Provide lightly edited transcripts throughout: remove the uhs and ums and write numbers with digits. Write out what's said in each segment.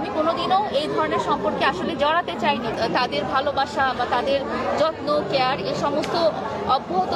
আমি কোনোদিনও এই ধরনের সম্পর্কে আসলে জড়াতে চাইনি। তাদের ভালোবাসা বা তাদের যত্ন কেয়ার এ সমস্ত অব্যাহত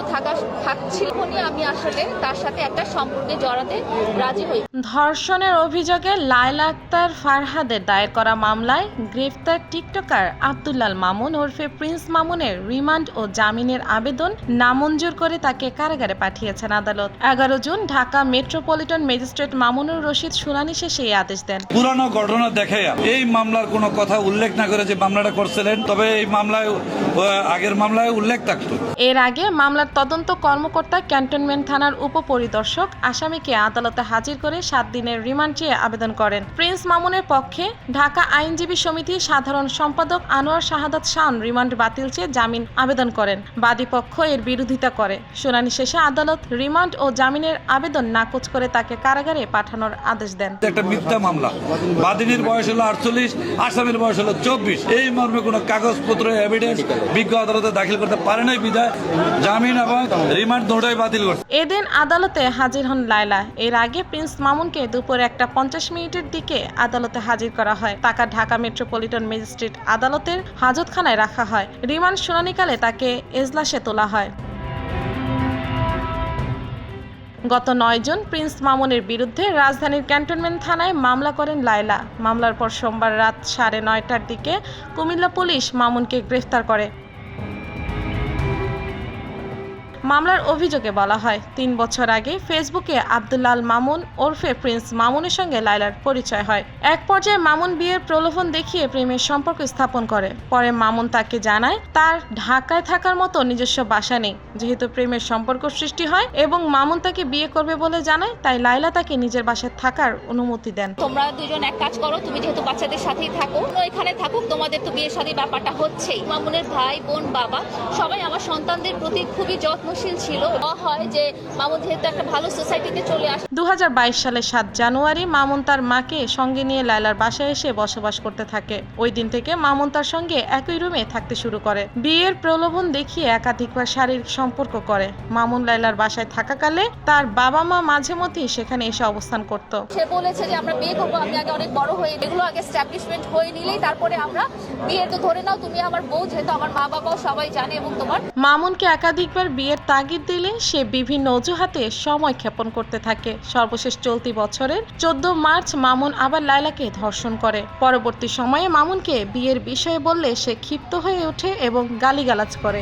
থাকছিল বলে আমি আসলে তার সাথে একটা সম্পর্কে জড়াতে রাজি হই। ধর্ষণের অভিযোগে লায়লা আক্তার ফারহাদের দায়ের করা মামলায় গ্রেফতার টিকটকার আব্দুল্লাল মামুন ওরফে প্রিন্স মামুনের রিমান্ড ও জামিনের আবেদন নামঞ্জুর করে তাকে কারাগারে পাঠিয়েছেন আদালত। 11 June Dhaka metropolitan magistrate Mamunur Rashid শুনানি শেষে এই আদেশ দেন। পুরানো ঘটনা দেখাইয়া এই মামলার কোনো কথা উল্লেখ না করে যে মামলাটা করছিলেন, তবে এই মামলায় আগের মামলায় উল্লেখ থাকতো। এর আগে মামলার তদন্ত কর্মকর্তা ক্যান্টনমেন্ট থানার উপপরিদর্শক আসামিকে আদালতে হাজির করে 7 দিনের রিমান্ড চেয়ে আবেদন করেন। প্রিন্স মামুনের পক্ষে ঢাকা আইনজীবী সমিতির সাধারণ সম্পাদক আনোয়ার শাহাদাত শান রিমান্ড বাতিল চেয়ে জামিন আবেদন করেন। বাদী পক্ষ এর বিরোধিতা করে। শুনানি শেষে আদালত রিমান্ড ও জামিনের আবেদন নাকচ করে তাকে কারাগারে পাঠানোর আদেশ দেন। একটা মিথ্যা মামলা, বাদীর বয়স হলো 48, আসামির বয়স হলো 24। এই মর্মে কোনো কাগজপত্র এভিডেন্স বিজ্ঞ আদালতে দাখিল করতে পারে নাই বিধায় জামিন এবং রিমান্ড দুটোই বাতিল করছে। এদিন আদালতে হাজির হন লায়লা। এর আগে প্রিন্স মামুনকে দুপুরে 1:50 দিকে আদালতে হাজির করা হয়। তাকে ঢাকা মেট্রোপলিটন ম্যাজিস্ট্রেট আদালতের হাজতখানায় রাখা হয়। রিমান্ড শুনানিকালে তাকে এজলাসে তোলা হয়। গত 9 জুন প্রিন্স মামুনের বিরুদ্ধে রাজধানীর ক্যান্টনমেন্ট থানায় মামলা করেন লায়লা। মামলার পর সোমবার রাত 9:30টার দিকে কুমিল্লা পুলিশ মামুনকে গ্রেফতার করে। মামলার অভিযোগে বলা হয় 3 বছর আগে ফেসবুকে আব্দুল্লাল মামুন ওরফে প্রিন্স মামুনের সঙ্গে লায়লার পরিচয় হয়। এক পর্যায়ে মামুন বিয়ের প্রলোভন দেখিয়ে প্রেমের সম্পর্ক স্থাপন করে। পরে মামুন তাকে জানায় তার ঢাকায় থাকার মতো নিজস্ব বাসা নেই। যেহেতু প্রেমের সম্পর্ক সৃষ্টি হয় এবং মামুন তাকে বিয়ে করবে বলে জানায়, তাই লায়লা তাকে নিজের বাসায় থাকার অনুমতি দেন। তোমরা দুজন এক কাজ করো, তুমি যেহেতু বাচ্চাদের সাথেই থাকো, এখানে থাকুক, তোমাদের তো বিয়ে শাদী ব্যাপারটা হচ্ছেই। মামুনের ভাই বোন বাবা সবাই আমার সন্তানদের প্রতি খুবই যত্নশীল ছিল। হয় যে মামুন যেহেতু একটা ভালো সোসাইটিতে চলে আসে। 2022 সালের 7 জানুয়ারি মামুন তার মাকে সঙ্গে নিয়ে লায়লার বাসায় এসে বসবাস করতে থাকে। ওই দিন থেকে মামুন তার সঙ্গে একই রুমে থাকতে শুরু করে। বিয়ের প্রলোভন দেখিয়ে একাধিকবার শারীরিক সম্পর্ক করে। মামুন লায়লার বাসায় থাকাকালে তার বাবা মা মাঝে মধ্যেই সেখানে এসে অবস্থান করত। সে বলেছে যে আমরা বিয়ে করবো, আমি আগে অনেক বড় হয়ে এগুলো আগে এস্টাবলিশমেন্ট হয়ে নিলেই তারপরে আমরা বিয়ের, তো ধরে নাও তুমি আমার বউ, যেহেতু আমার মা বাবাও সবাই জানে এবং তোমার। মামুনকে একাধিকবার বিয়ের তাগিদ দিলে সে বিভিন্ন অজুহাতে সময় ক্ষেপণ করতে থাকে। সর্বশেষ চলতি বছরের 14 মার্চ মামুন আবার লায়লাকে ধর্ষণ করে। পরবর্তী সময়ে মামুনকে বিয়ের বিষয়ে বললে সে ক্ষিপ্ত হয়ে ওঠে এবং গালিগালাজ করে।